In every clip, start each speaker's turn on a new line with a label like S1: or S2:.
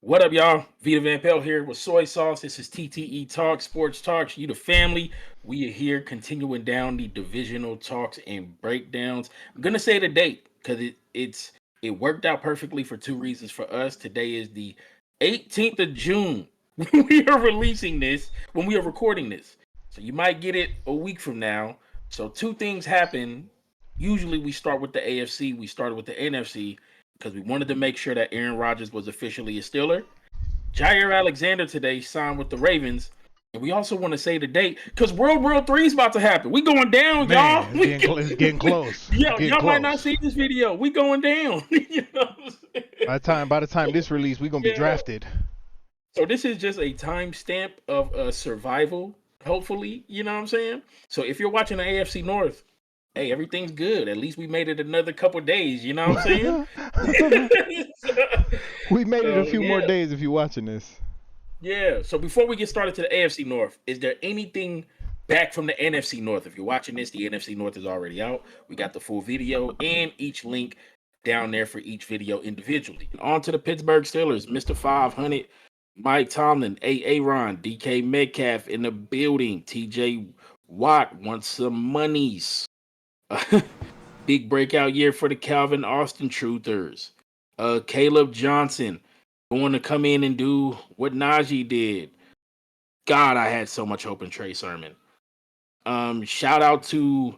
S1: What up, y'all? Vita Van Pelt here with Soy Sauce. This is TTE Talk, Sports Talks. You the family. We are here continuing down the divisional talks and breakdowns. I'm gonna say the date because it worked out perfectly for two reasons for us. Today is the 18th of June. We are releasing this when we are recording this. So you might get it a week from now. So two things happen. Usually we start with the AFC, we started with the NFC because we wanted to make sure that Aaron Rodgers was officially a Steeler. Jair Alexander today signed with the Ravens. And we also want to say the date because World War III is about to happen. We going down, y'all.
S2: Man, it's getting close. It's
S1: Yo,
S2: getting
S1: y'all might not
S2: close.
S1: see this video. We going down. You know what I'm saying?
S2: By the time this release, we're gonna be
S1: Yeah.
S2: drafted.
S1: So this is just a timestamp of survival, hopefully. You know what I'm saying? So if you're watching the AFC North, hey, everything's good. At least we made it another couple days. You know what I'm saying?
S2: We made it a
S1: So
S2: few more
S1: yeah.
S2: days if you're watching this.
S1: Yeah. So before we get started to the AFC North, is there anything back from the NFC North? If you're watching this, the NFC North is already out. We got the full video and each link down there for each video individually. And on to the Pittsburgh Steelers, Mr. 500, Mike Tomlin, Aaron, DK Metcalf in the building. TJ Watt wants some monies. Big breakout year for the Calvin Austin Truthers. Caleb Johnson going to come in and do what Najee did. God, I had so much hope in Trey Sermon. Shout out to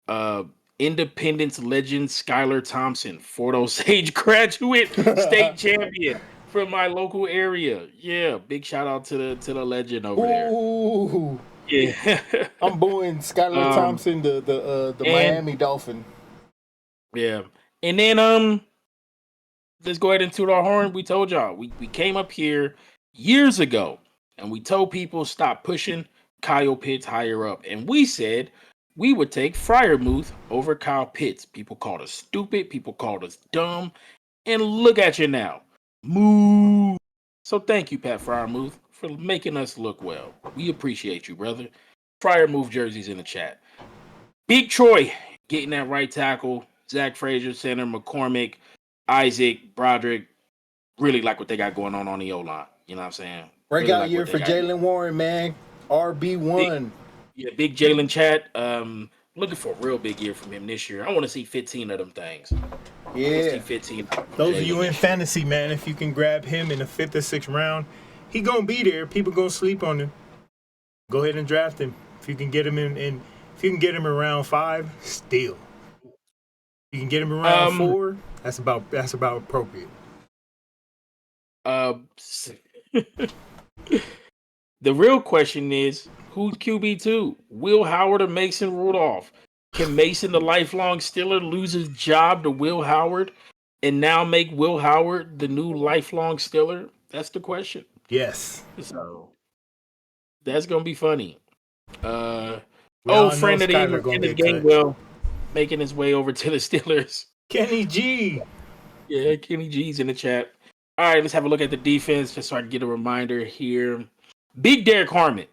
S1: uh Independence legend Skylar Thompson, Fort Osage graduate, state champion from my local area. Yeah, big shout out to the legend over there.
S3: Ooh,
S1: Yeah.
S3: I'm booing Skylar
S1: um
S3: Thompson, the
S1: and
S3: Miami Dolphin.
S1: yeah. And then let's go ahead and toot our horn. We told y'all we came up here years ago and we told people stop pushing Kyle Pitts higher up. And we said we would take Fryermuth over Kyle Pitts. People called us stupid, people called us dumb. And look at you now. Move. So thank you, Pat Fryermuth, for making us look well. We appreciate you, brother. Fryermuth jerseys in the chat. Big Troy getting that right tackle. Zach Frazier, center, McCormick, Isaac, Broderick, really like what they got going on the O line. You know what I'm saying? Really
S3: Breakout
S1: like
S3: year
S1: what they
S3: for
S1: got.
S3: Jalen Warren, man. RB
S1: Big,
S3: one.
S1: yeah, big Jalen chat. Looking for a real big year from him this year. I want to see 15 of them things. I want to see
S3: Yeah.
S1: 15 from
S4: Those of
S1: Jalen
S4: you in
S1: this year.
S4: fantasy, man, if you can grab him in the 5th or 6th round, he gonna be there. People gonna sleep on him. Go ahead and draft him. If you can get him if you can get him in round 5, still. If you can get him in round
S1: Um,
S4: 4, that's about appropriate.
S1: uh, the real question is who's QB2? Will Howard or Mason Rudolph? Can Mason, the lifelong Steeler, lose his job to Will Howard and now make Will Howard the new lifelong Steeler? That's the question.
S4: Yes.
S1: So that's gonna be funny. Uh
S4: We all know
S1: friend of the
S4: Skyler gonna
S1: Independence
S4: get cut.
S1: Gainwell making his way over to the Steelers.
S4: Kenny G.
S1: Yeah, Kenny G's in the chat. All right, let's have a look at the defense just so I can get a reminder here. Big Derek Harmon.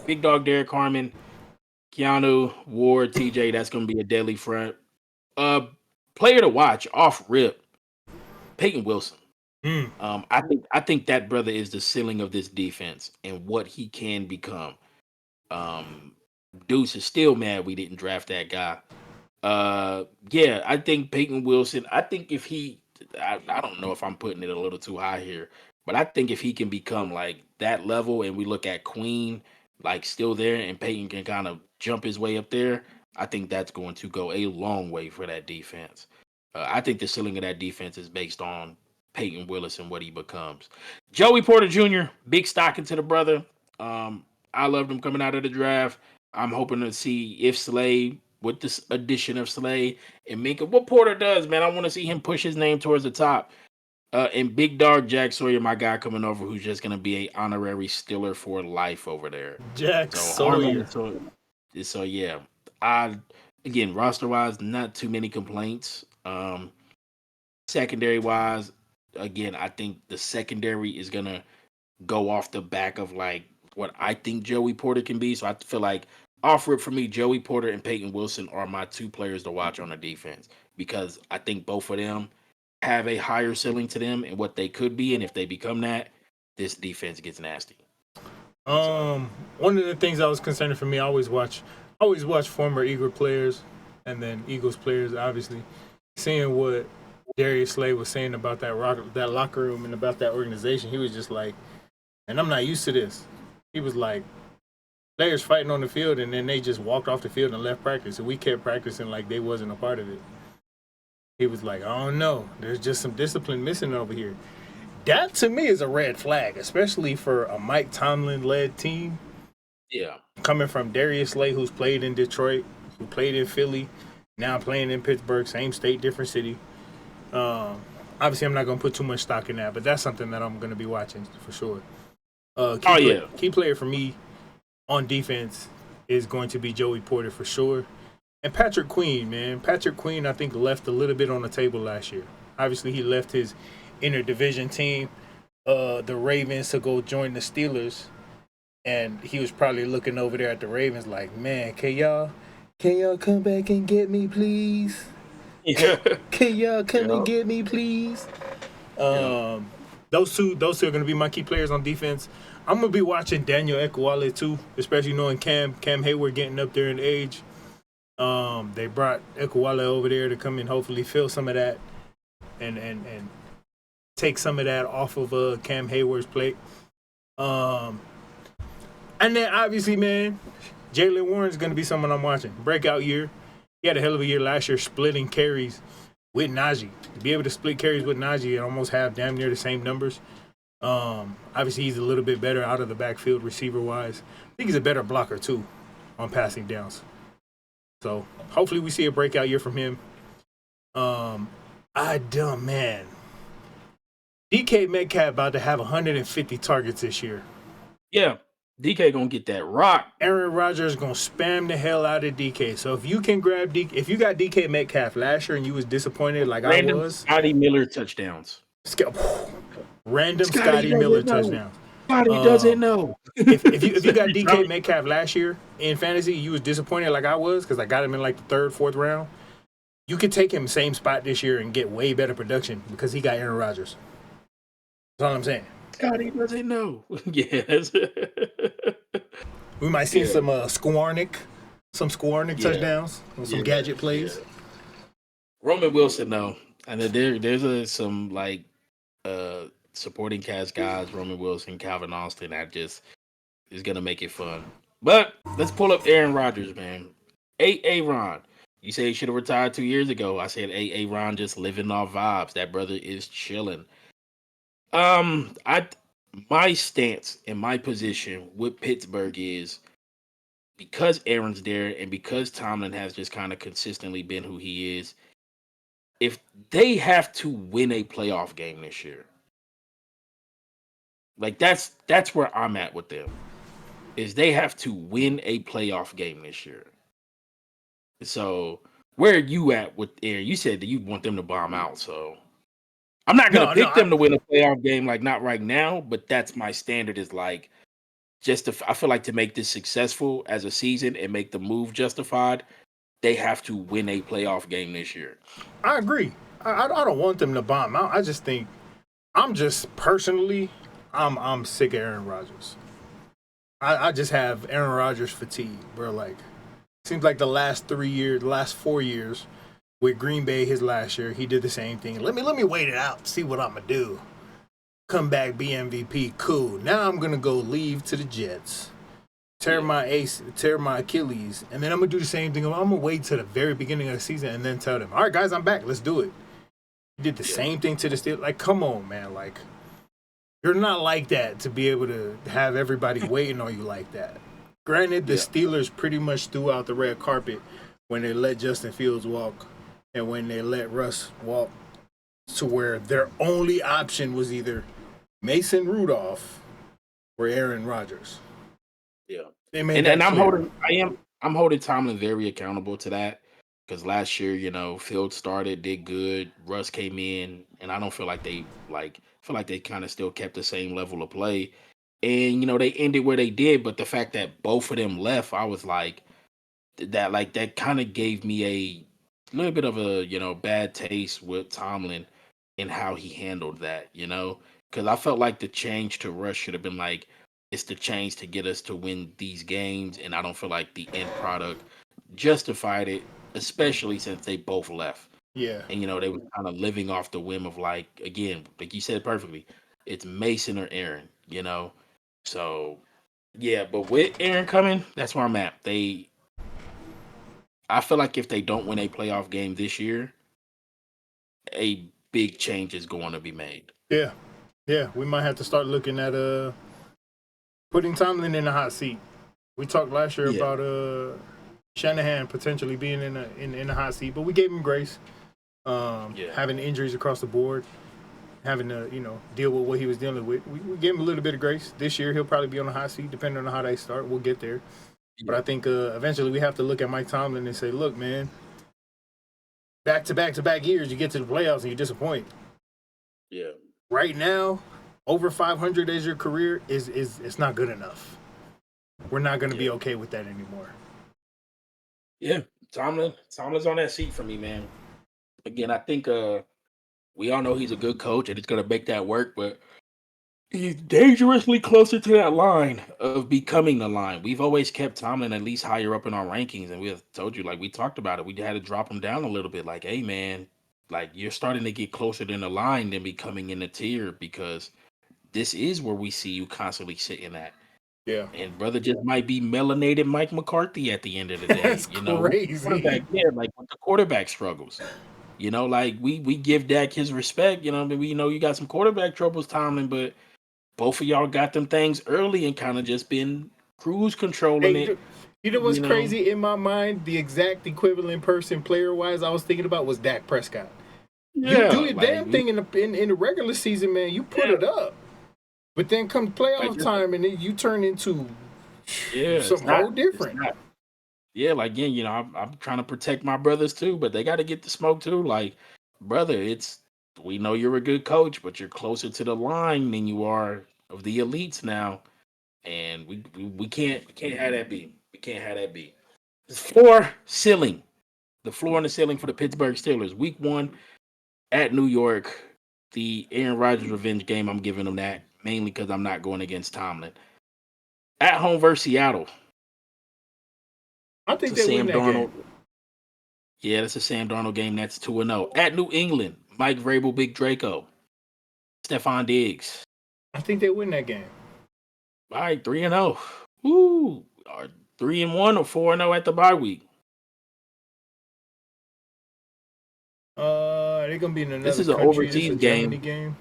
S1: Big dog Derek Harmon. Keanu, Ward, TJ. That's gonna be a deadly front. Uh Player to watch off rip. Peyton Wilson.
S4: Mm.
S1: I think that brother is the ceiling of this defense and what he can become. Deuce is still mad we didn't draft that guy. Yeah, I think Peyton Wilson. I think if I don't know if I'm putting it a little too high here, but I think if he can become like that level, and we look at Queen like still there, and Peyton can kind of jump his way up there, I think that's going to go a long way for that defense. I think the ceiling of that defense is based on Peyton Willis and what he becomes. Joey Porter Jr., big stock into the brother. I loved him coming out of the draft. I'm hoping to see if Slay, with this addition of Slay and Minka, what Porter does, man. I want to see him push his name towards the top. And Big Dog Jack Sawyer, my guy coming over, who's just gonna be a honorary Stiller for life over there.
S4: Jack
S1: So Harmon,
S4: Sawyer.
S1: so yeah. I again roster wise, not too many complaints. Secondary wise, again, I think the secondary is gonna go off the back of like what I think Joey Porter can be. So I feel like off rip for me, Joey Porter and Peyton Wilson are my two players to watch on the defense because I think both of them have a higher ceiling to them and what they could be, and if they become that, this defense gets nasty.
S4: One of the things that was concerning for me, I always watch former Eagle players and then Eagles players, obviously, seeing what Darius Slay was saying about that locker room and about that organization. He was just like, and I'm not used to this. He was like, players fighting on the field and then they just walked off the field and left practice, and we kept practicing like they wasn't a part of it. He was like, I don't know, there's just some discipline missing over here. That to me is a red flag, especially for a Mike Tomlin-led team.
S1: Yeah.
S4: Coming from Darius Slay, who's played in Detroit, who played in Philly, now playing in Pittsburgh, same state, different city. Obviously, I'm not going to put too much stock in that, but that's something that I'm going to be watching for sure. Key player for me on defense is going to be Joey Porter for sure. And Patrick Queen, man. Patrick Queen, I think, left a little bit on the table last year. Obviously, he left his interdivision team, the Ravens, to go join the Steelers. And he was probably looking over there at the Ravens like, man, can y'all come back and get me, please?
S1: Yeah.
S4: Can y'all come and get me, please? Those two are going to be my key players on defense. I'm going to be watching Daniel Ekuale too, especially knowing Cam Hayward getting up there in age. They brought Ekuale over there to come and hopefully fill some of that and take some of that off of Cam Hayward's plate. And then obviously, man, Jaylen Warren's going to be someone I'm watching. Breakout year. He had a hell of a year last year splitting carries with Najee. To be able to split carries with Najee and almost have damn near the same numbers. Obviously, he's a little bit better out of the backfield receiver-wise. I think he's a better blocker, too, on passing downs. So, hopefully we see a breakout year from him. Man. DK Metcalf about to have 150 targets this year.
S1: Yeah. DK gonna get that rock.
S4: Aaron Rodgers gonna spam the hell out of DK. So if you can grab if you got DK Metcalf last year and you was disappointed like
S1: Random
S4: I was,
S1: Scotty Miller touchdowns.
S4: Random Scotty Miller touchdowns.
S1: Scotty doesn't know.
S4: if you got DK Metcalf last year in fantasy, you was disappointed like I was because I got him in like the third, fourth round. You could take him same spot this year and get way better production because he got Aaron Rodgers. That's all I'm saying.
S1: Scotty doesn't know. Yes.
S4: We might see some Skwarnik touchdowns, some gadget plays.
S1: Yeah. Roman Wilson, though. And there's some like supporting cast guys, Roman Wilson, Calvin Austin, that just is gonna make it fun. But let's pull up Aaron Rodgers, man. Aaron. You say he should have retired 2 years ago. I said Aaron just living off vibes. That brother is chilling. My stance and my position with Pittsburgh is because Aaron's there and because Tomlin has just kind of consistently been who he is, if they have to win a playoff game this year, like that's where I'm at with them, is they have to win a playoff game this year. So where are you at with Aaron? You said that you want them to bomb out, so I'm not gonna pick them to win a playoff game, like not right now, but that's my standard. Is like I feel like to make this successful as a season and make the move justified, they have to win a playoff game this year.
S4: I agree. I don't want them to bomb out. I just think I'm sick of Aaron Rodgers. I just have Aaron Rodgers fatigue, bro. Like seems like the last 4 years. With Green Bay his last year, he did the same thing. Let me wait it out, see what I'm gonna do. Come back, be MVP, cool. Now I'm gonna go leave to the Jets, tear my Achilles, and then I'm gonna do the same thing. I'm gonna wait to the very beginning of the season and then tell them, all right, guys, I'm back. Let's do it. He did the same thing to the Steelers. Like, come on, man. Like, you're not like that to be able to have everybody waiting on you like that. Granted, the Steelers pretty much threw out the red carpet when they let Justin Fields walk. And when they let Russ walk, to where their only option was either Mason Rudolph or Aaron Rodgers.
S1: Yeah, and I'm holding Tomlin very accountable to that because last year, Fields started, did good, Russ came in, and I don't feel like they kind of still kept the same level of play, and they ended where they did. But the fact that both of them left, I was like, that kind of gave me a little bit of a bad taste with Tomlin in how he handled that, because I felt like the change to Russ should have been like, it's the change to get us to win these games, and I don't feel like the end product justified it, especially since they both left.
S4: Yeah.
S1: And they were kind of living off the whim of, like, again, like you said perfectly, it's Mason or Aaron, So yeah, but with Aaron coming, that's where I'm at. I feel like if they don't win a playoff game this year, a big change is going to be made.
S4: Yeah. Yeah. We might have to start looking at putting Tomlin in the hot seat. We talked last year about Shanahan potentially being in the hot seat, but we gave him grace. Having injuries across the board, having to deal with what he was dealing with. We gave him a little bit of grace. This year he'll probably be on the hot seat, depending on how they start. We'll get there. But I think eventually we have to look at Mike Tomlin and say, look, man, back to back years, you get to the playoffs and you disappoint.
S1: Yeah.
S4: Right now, over 500 as your career it's not good enough. We're not going to be okay with that anymore.
S1: Yeah, Tomlin's on that seat for me, man. Again, I think we all know he's a good coach and it's going to make that work, but he's dangerously closer to that line of becoming the line. We've always kept Tomlin at least higher up in our rankings, and we have told you, like we talked about it, we had to drop him down a little bit. Like, hey, man, like you're starting to get closer than the line than becoming in the tier, because this is where we see you constantly sitting at.
S4: Yeah.
S1: And brother just might be melanated Mike McCarthy at the end of the day.
S4: That's crazy.
S1: Like with the quarterback struggles. Like we give Dak his respect. We know you got some quarterback troubles, Tomlin, but both of y'all got them things early and kind of just been cruise controlling it.
S4: You know what's crazy in my mind? The exact equivalent person, player-wise, I was thinking about was Dak Prescott.
S1: Yeah,
S4: you do your damn thing in the regular season, man. You put it up. But then comes playoff time, and then you turn into something whole different.
S1: Again, I'm trying to protect my brothers too, but they got to get the smoke too. Like, brother, we know you're a good coach, but you're closer to the line than you are of the elites now, and we can't have that be. We can't have that be. The floor and the ceiling for the Pittsburgh Steelers. Week 1 at New York, the Aaron Rodgers revenge game. I'm giving them that mainly because I'm not going against Tomlin. At home versus Seattle.
S4: I think they win that game.
S1: Yeah, that's a Sam Darnold game. That's 2-0. At New England, Mike Vrabel, Big Draco, Stephon Diggs.
S4: I think they win that game.
S1: All right, 3-0. Woo! Or 3-1 or 4-0 at the bye week.
S4: They're gonna be in another.
S1: This is an
S4: country.
S1: overseas
S4: game.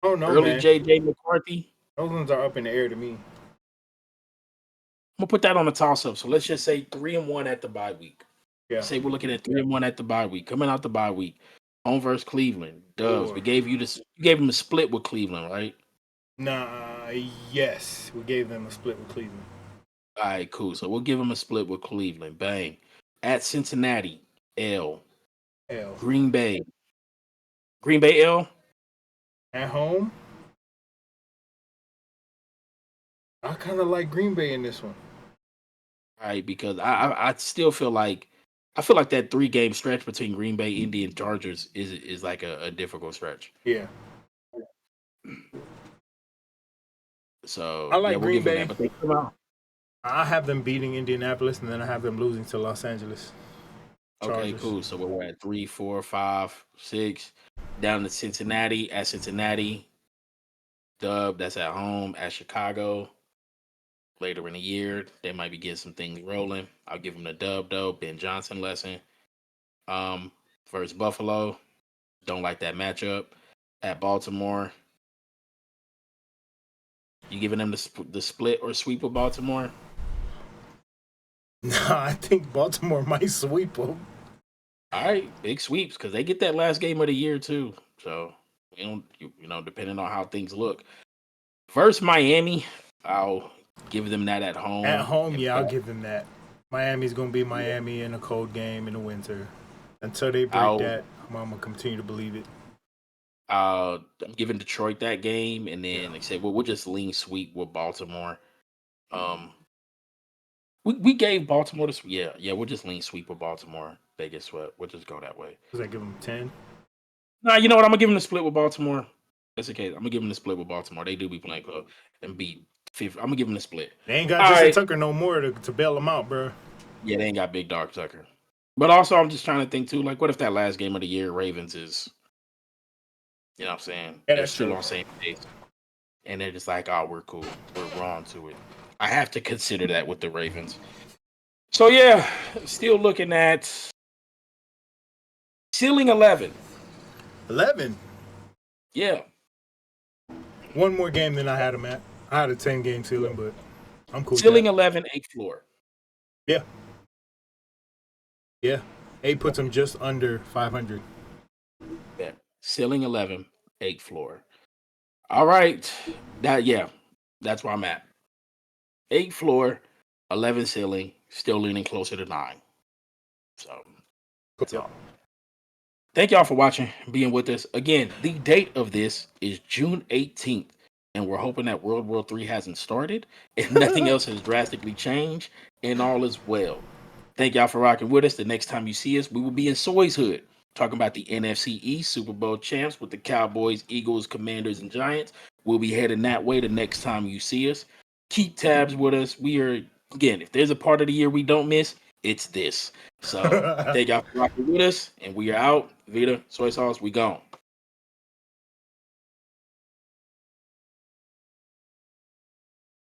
S4: Oh no,
S1: early
S4: man.
S1: JJ McCarthy.
S4: Those ones are up in the air to me.
S1: I'm gonna put that on the toss-up. So let's just say 3-1 at the bye week.
S4: Yeah.
S1: Say we're looking at 3-1 at the bye week. Coming out the bye week, home versus Cleveland. Dubs. We gave you this. You gave him a split with Cleveland, right?
S4: Yes, we gave them a split with Cleveland.
S1: All right, cool. So we'll give them a split with Cleveland. Bang. At Cincinnati, L. Green Bay. L.
S4: At home, I kind of like Green Bay in this one.
S1: All right, because I still feel like that 3-game stretch between Green Bay, Indy, and Chargers is like a difficult stretch.
S4: Yeah.
S1: So
S4: I like Green Bay.
S1: But they come out.
S4: I have them beating Indianapolis, and then I have them losing to Los Angeles.
S1: Okay, cool. So we're at 3, 4, 5, 6. Down to Cincinnati. At Cincinnati. Dub, that's at home. At Chicago. Later in the year, they might be getting some things rolling. I'll give them the dub, though. Ben Johnson lesson. Versus Buffalo. Don't like that matchup. At Baltimore. You giving them the split or sweep of Baltimore?
S4: No, I think Baltimore might sweep them.
S1: All right, big sweeps because they get that last game of the year too. So depending on how things look. Versus Miami, I'll give them that at home.
S4: At home, I'll give them that. Miami's gonna be Miami in a cold game in the winter. Until they break that, I'm gonna continue to believe it.
S1: I'm giving Detroit that game, and then like I said, we'll just lean sweep with Baltimore. We gave Baltimore this. Yeah. We'll just lean sweep with Baltimore. Vegas sweat. We'll just go that way.
S4: Does that give them 10?
S1: Nah, you know what? I'm gonna give them the split with Baltimore. That's okay. I'm gonna give them the split with Baltimore. They do be playing club and beat 50. I'm gonna give them the split.
S4: They ain't got
S1: All
S4: Justin
S1: right.
S4: Tucker no more to bail them out, bro.
S1: Yeah, they ain't got big dog Tucker. But also, I'm just trying to think too. Like, what if that last game of the year, Ravens is, you know what I'm saying?
S4: Yeah,
S1: They're
S4: that's
S1: still
S4: true.
S1: on same page, and they're just like, oh, we're cool. We're on to it. I have to consider that with the Ravens. So yeah, still looking at ceiling 11.
S4: 11.
S1: Yeah,
S4: One more game than I had him at. I had a 10-game ceiling, but I'm cool.
S1: ceiling
S4: with
S1: 11, 8 floor.
S4: that. Yeah. 8 puts him just under 500.
S1: Yeah, ceiling 11, 8 floor. All right, that's where I'm at. 8 floor, 11 ceiling, still leaning closer to 9. So that's all. Thank y'all for watching, being with us. Again, the date of this is June 18th, and we're hoping that World War III hasn't started and nothing else has drastically changed, and all is well. Thank y'all for rocking with us. The next time you see us, we will be in Soy's Hood, talking about the NFC East Super Bowl champs with the Cowboys, Eagles, Commanders, and Giants. We'll be heading that way the next time you see us. Keep tabs with us. We are, again, if there's a part of the year we don't miss, it's this. So thank y'all for rocking with us, and we are out. Vita, soy sauce, we gone.